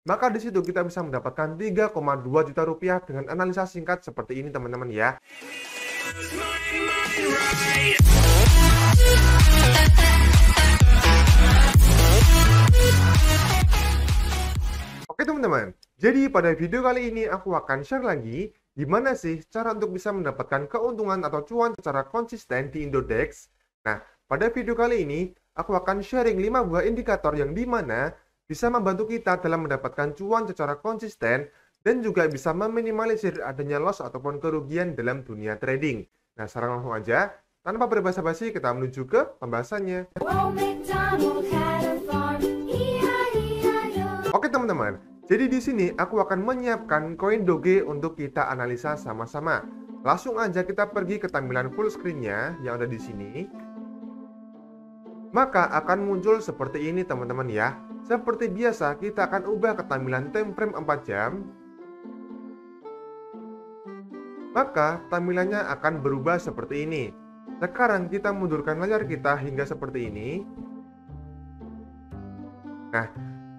maka di situ kita bisa mendapatkan 3,2 juta rupiah dengan analisa singkat seperti ini teman-teman ya. Oke teman-teman, jadi pada video kali ini aku akan share lagi gimana sih cara untuk bisa mendapatkan keuntungan atau cuan secara konsisten di Indodex. Nah, pada video kali ini aku akan sharing 5 buah indikator yang dimana bisa membantu kita dalam mendapatkan cuan secara konsisten dan juga bisa meminimalisir adanya loss ataupun kerugian dalam dunia trading. Nah, sekarang langsung aja, tanpa berbasa-basi kita menuju ke pembahasannya. Oke teman-teman, jadi di sini aku akan menyiapkan koin Doge untuk kita analisa sama-sama. Langsung aja kita pergi ke tampilan full screen-nya yang ada di sini. Maka akan muncul seperti ini teman-teman ya. Seperti biasa kita akan ubah ke tampilan time frame 4 jam. Maka tampilannya akan berubah seperti ini. Sekarang kita mundurkan layar kita hingga seperti ini. Nah,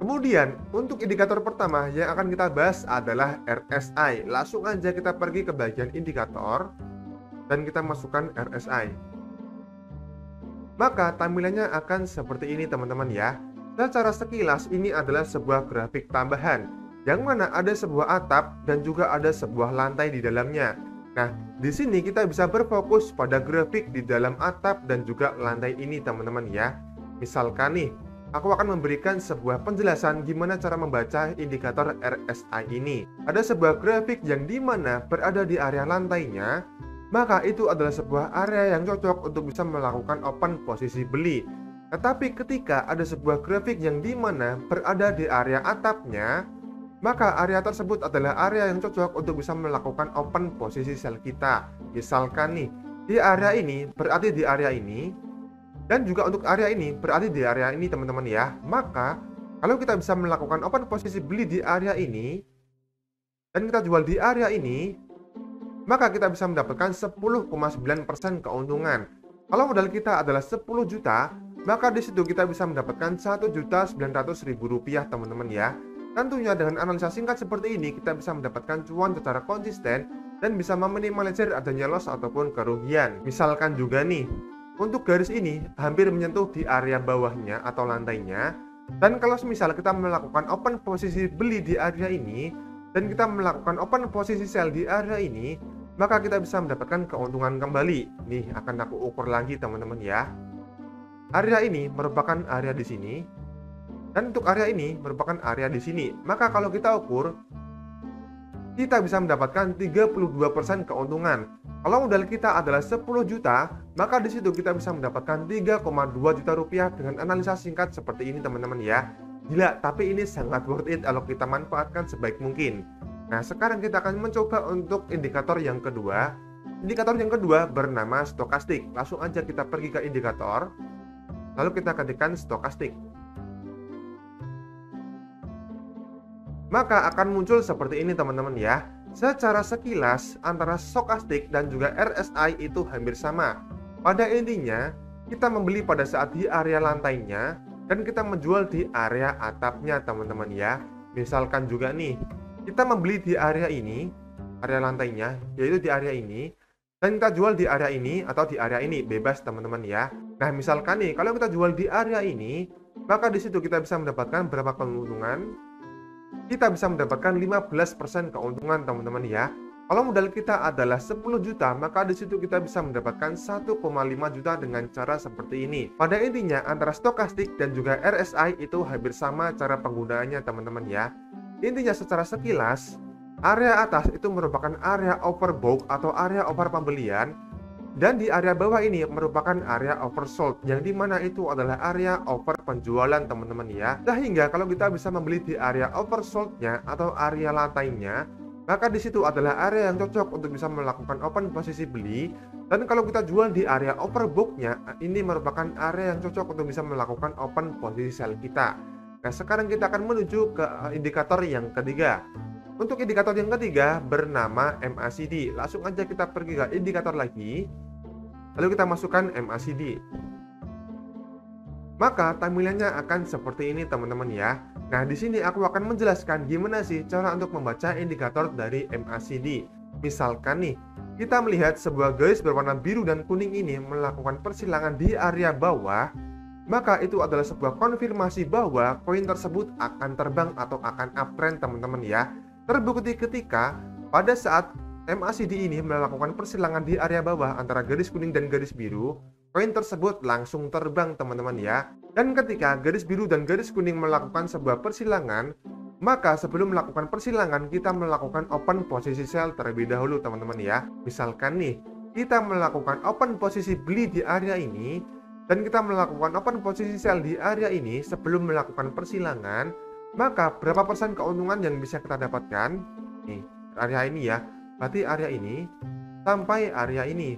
kemudian untuk indikator pertama yang akan kita bahas adalah RSI. Langsung aja kita pergi ke bagian indikator dan kita masukkan RSI. Maka tampilannya akan seperti ini teman-teman ya. Secara sekilas ini adalah sebuah grafik tambahan yang mana ada sebuah atap dan juga ada sebuah lantai di dalamnya. Nah, di sini kita bisa berfokus pada grafik di dalam atap dan juga lantai ini teman-teman ya. Misalkan nih, aku akan memberikan sebuah penjelasan gimana cara membaca indikator RSI ini. Ada sebuah grafik yang dimana berada di area lantainya, maka itu adalah sebuah area yang cocok untuk bisa melakukan open posisi beli. Tetapi ketika ada sebuah grafik yang dimana berada di area atapnya, maka area tersebut adalah area yang cocok untuk bisa melakukan open posisi sell kita. Misalkan nih, di area ini berarti di area ini, dan juga untuk area ini berarti di area ini teman-teman ya. Maka kalau kita bisa melakukan open posisi beli di area ini dan kita jual di area ini, maka kita bisa mendapatkan 10,9% keuntungan. Kalau modal kita adalah 10 juta, maka di situ kita bisa mendapatkan 1.900.000 rupiah teman-teman ya. Tentunya dengan analisa singkat seperti ini kita bisa mendapatkan cuan secara konsisten dan bisa meminimalisir adanya loss ataupun kerugian. Misalkan juga nih, untuk garis ini hampir menyentuh di area bawahnya atau lantainya. Dan kalau misal kita melakukan open posisi beli di area ini dan kita melakukan open posisi sell di area ini, maka kita bisa mendapatkan keuntungan kembali. Nih akan aku ukur lagi teman-teman ya. Area ini merupakan area di sini dan untuk area ini merupakan area di sini. Maka kalau kita ukur, kita bisa mendapatkan 32% keuntungan. Kalau modal kita adalah 10 juta, maka di situ kita bisa mendapatkan 3,2 juta rupiah dengan analisa singkat seperti ini teman-teman ya. Gila, tapi ini sangat worth it kalau kita manfaatkan sebaik mungkin. Nah, sekarang kita akan mencoba untuk indikator yang kedua. Indikator yang kedua bernama stokastik. Langsung aja kita pergi ke indikator, lalu kita ketikkan stokastik. Maka akan muncul seperti ini teman-teman ya. Secara sekilas antara stokastik dan juga RSI itu hampir sama. Pada intinya kita membeli pada saat di area lantainya dan kita menjual di area atapnya teman-teman ya. Misalkan juga nih, kita membeli di area ini, area lantainya, yaitu di area ini, dan kita jual di area ini atau di area ini, bebas teman-teman ya. Nah, misalkan nih, kalau kita jual di area ini, maka di situ kita bisa mendapatkan berapa keuntungan? Kita bisa mendapatkan 15% keuntungan teman-teman ya. Kalau modal kita adalah 10 juta, maka di situ kita bisa mendapatkan 1,5 juta dengan cara seperti ini. Pada intinya antara stokastik dan juga RSI itu hampir sama cara penggunaannya teman-teman ya. Intinya secara sekilas, area atas itu merupakan area overbought atau area over pembelian, dan di area bawah ini merupakan area oversold, yang dimana itu adalah area over penjualan teman-teman ya. Sehingga kalau kita bisa membeli di area oversoldnya atau area lantainya, maka di situ adalah area yang cocok untuk bisa melakukan open posisi beli. Dan kalau kita jual di area overbooknya, ini merupakan area yang cocok untuk bisa melakukan open posisi sell kita. Nah, sekarang kita akan menuju ke indikator yang ketiga. Untuk indikator yang ketiga bernama MACD. Langsung aja kita pergi ke indikator lagi, lalu kita masukkan MACD. maka tampilannya akan seperti ini teman-teman ya. Nah, di sini aku akan menjelaskan gimana sih cara untuk membaca indikator dari MACD. Misalkan nih, kita melihat sebuah garis berwarna biru dan kuning ini melakukan persilangan di area bawah, maka itu adalah sebuah konfirmasi bahwa koin tersebut akan terbang atau akan uptrend teman-teman ya. Terbukti ketika pada saat MACD ini melakukan persilangan di area bawah antara garis kuning dan garis biru, koin tersebut langsung terbang teman-teman ya. Dan ketika garis biru dan garis kuning melakukan sebuah persilangan, maka sebelum melakukan persilangan kita melakukan open posisi sell terlebih dahulu teman-teman ya. Misalkan nih, kita melakukan open posisi beli di area ini dan kita melakukan open posisi sell di area ini sebelum melakukan persilangan, maka berapa persen keuntungan yang bisa kita dapatkan? Nih, area ini ya. Berarti area ini sampai area ini.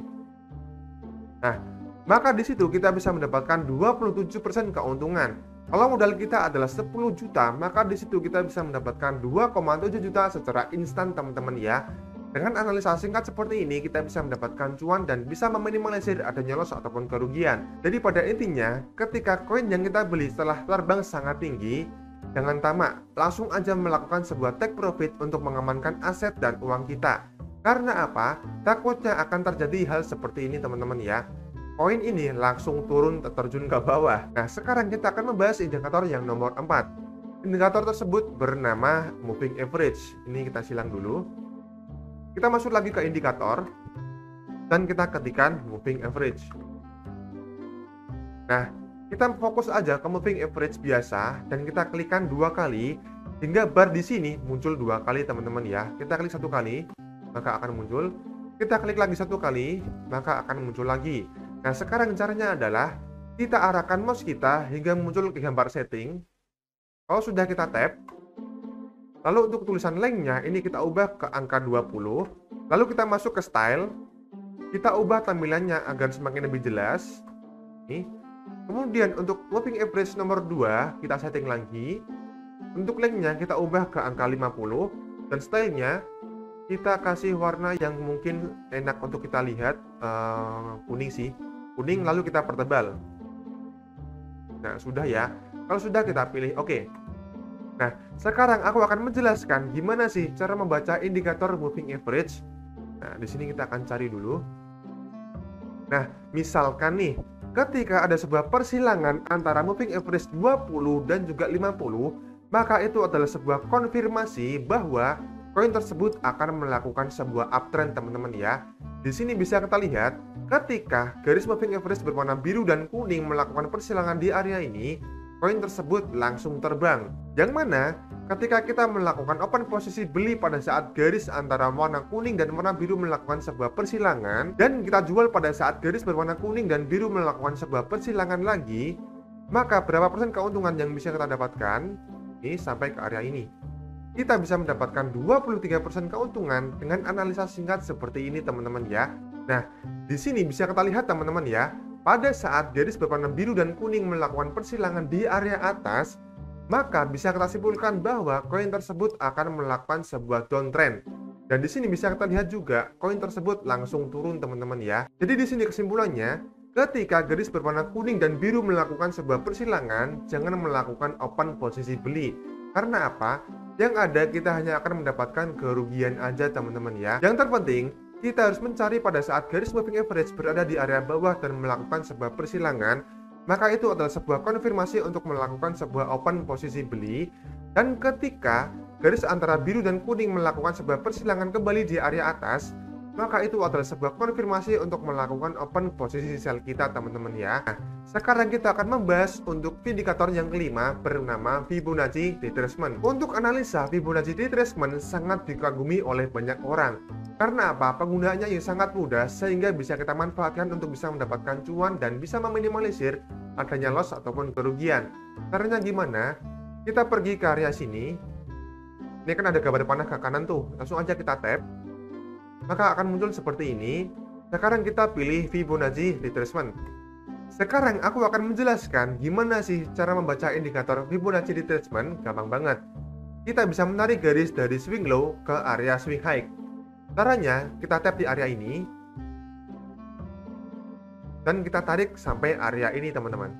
Nah, maka di situ kita bisa mendapatkan 27% keuntungan. Kalau modal kita adalah 10 juta, maka di situ kita bisa mendapatkan 2,7 juta secara instan teman-teman ya. Dengan analisa singkat seperti ini, kita bisa mendapatkan cuan dan bisa meminimalisir adanya loss ataupun kerugian. Jadi pada intinya, ketika koin yang kita beli setelah terbang sangat tinggi, jangan tamak, langsung aja melakukan sebuah take profit untuk mengamankan aset dan uang kita. Karena apa? Takutnya akan terjadi hal seperti ini teman-teman ya. Koin ini langsung turun terjun ke bawah. Nah, sekarang kita akan membahas indikator yang nomor 4. Indikator tersebut bernama moving average. Ini kita silang dulu. Kita masuk lagi ke indikator dan kita ketikkan moving average. Nah, kita fokus aja ke moving average biasa dan kita klikkan 2 kali hingga bar di sini muncul 2 kali teman-teman ya. Kita klik 1 kali, maka akan muncul. Kita klik lagi 1 kali, maka akan muncul lagi. Nah, sekarang caranya adalah kita arahkan mouse kita hingga muncul ke gambar setting. Kalau sudah kita tap, lalu untuk tulisan lengthnya ini kita ubah ke angka 20. Lalu kita masuk ke style, kita ubah tampilannya agar semakin lebih jelas. Nih. Kemudian untuk moving average nomor 2 kita setting lagi. Untuk lengthnya kita ubah ke angka 50 dan stylenya kita kasih warna yang mungkin enak untuk kita lihat, kuning sih. Kuning lalu kita pertebal. Nah, sudah ya. Kalau sudah kita pilih oke. Nah, sekarang aku akan menjelaskan gimana sih cara membaca indikator moving average. Nah, di sini kita akan cari dulu. Nah, misalkan nih, ketika ada sebuah persilangan antara moving average 20 dan juga 50, maka itu adalah sebuah konfirmasi bahwa koin tersebut akan melakukan sebuah uptrend teman-teman ya. Di sini bisa kita lihat ketika garis moving average berwarna biru dan kuning melakukan persilangan di area ini, koin tersebut langsung terbang. Yang mana ketika kita melakukan open posisi beli pada saat garis antara warna kuning dan warna biru melakukan sebuah persilangan dan kita jual pada saat garis berwarna kuning dan biru melakukan sebuah persilangan lagi, maka berapa persen keuntungan yang bisa kita dapatkan? Ini sampai ke area ini. Kita bisa mendapatkan 23% keuntungan dengan analisa singkat seperti ini teman-teman ya. Nah, di sini bisa kita lihat teman-teman ya, pada saat garis berwarna biru dan kuning melakukan persilangan di area atas, maka bisa kita simpulkan bahwa koin tersebut akan melakukan sebuah downtrend. Dan di sini bisa kita lihat juga koin tersebut langsung turun teman-teman ya. Jadi di sini kesimpulannya, ketika garis berwarna kuning dan biru melakukan sebuah persilangan, jangan melakukan open posisi beli. Karena apa? Yang ada kita hanya akan mendapatkan kerugian aja teman-teman ya. Yang terpenting, kita harus mencari pada saat garis moving average berada di area bawah dan melakukan sebuah persilangan, maka itu adalah sebuah konfirmasi untuk melakukan sebuah open posisi beli. Dan ketika garis antara biru dan kuning melakukan sebuah persilangan kembali di area atas, maka itu adalah sebuah konfirmasi untuk melakukan open posisi sell kita teman-teman ya. Nah, sekarang kita akan membahas untuk indikator yang kelima bernama Fibonacci retracement. Untuk analisa Fibonacci retracement sangat dikagumi oleh banyak orang. Karena apa? Penggunaannya yang sangat mudah sehingga bisa kita manfaatkan untuk bisa mendapatkan cuan dan bisa meminimalisir adanya loss ataupun kerugian. Caranya gimana? Kita pergi ke area sini. Ini kan ada gambar panah ke kanan tuh. Langsung aja kita tap. Maka akan muncul seperti ini. Sekarang kita pilih Fibonacci retracement. Sekarang aku akan menjelaskan gimana sih cara membaca indikator Fibonacci retracement. Gampang banget. Kita bisa menarik garis dari swing low ke area swing high. Caranya kita tap di area ini dan kita tarik sampai area ini teman-teman.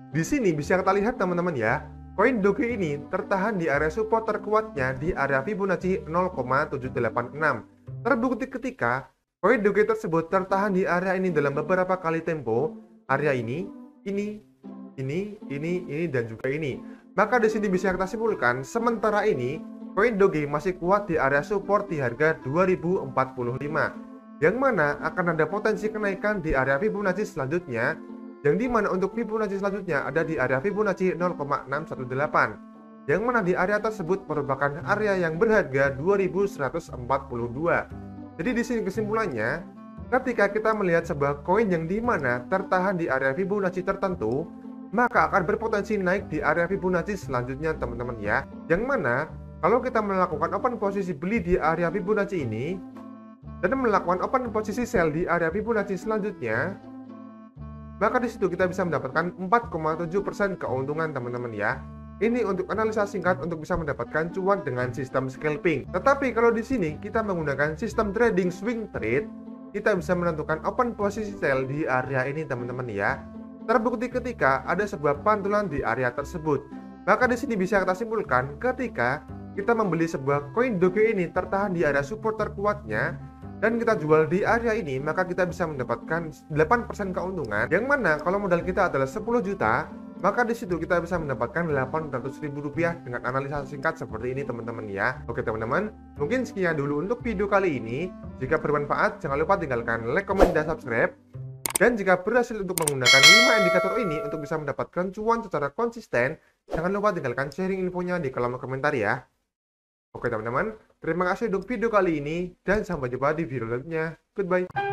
Di sini bisa kita lihat teman-teman ya, koin Doge ini tertahan di area support terkuatnya di area Fibonacci 0,786. Terbukti ketika koin Doge tersebut tertahan di area ini dalam beberapa kali tempo, area ini, dan juga ini. Maka di sini bisa kita simpulkan, sementara ini koin Doge masih kuat di area support di harga 2045, yang mana akan ada potensi kenaikan di area Fibonacci selanjutnya, yang dimana untuk Fibonacci selanjutnya ada di area Fibonacci 0,618, yang mana di area tersebut merupakan area yang berharga 2142. Jadi di sini kesimpulannya, ketika kita melihat sebuah koin yang dimana tertahan di area Fibonacci tertentu, maka akan berpotensi naik di area Fibonacci selanjutnya teman-teman ya. Yang mana kalau kita melakukan open posisi beli di area Fibonacci ini dan melakukan open posisi sell di area Fibonacci selanjutnya, maka di situ kita bisa mendapatkan 4,7% keuntungan teman-teman ya. Ini untuk analisa singkat untuk bisa mendapatkan cuan dengan sistem scalping. Tetapi kalau di sini kita menggunakan sistem trading swing trade, kita bisa menentukan open posisi sell di area ini teman-teman ya. Terbukti ketika ada sebuah pantulan di area tersebut. Maka di sini bisa kita simpulkan ketika kita membeli sebuah koin Doge ini tertahan di area support terkuatnya dan kita jual di area ini, maka kita bisa mendapatkan 8% keuntungan, yang mana kalau modal kita adalah 10 juta, maka di situ kita bisa mendapatkan Rp800.000 dengan analisa singkat seperti ini teman-teman ya. Oke teman-teman, mungkin sekian dulu untuk video kali ini. Jika bermanfaat, jangan lupa tinggalkan like, komen, dan subscribe. Dan jika berhasil untuk menggunakan 5 indikator ini untuk bisa mendapatkan cuan secara konsisten, jangan lupa tinggalkan sharing infonya di kolom komentar ya. Oke teman-teman, terima kasih untuk video kali ini dan sampai jumpa di video selanjutnya. Goodbye.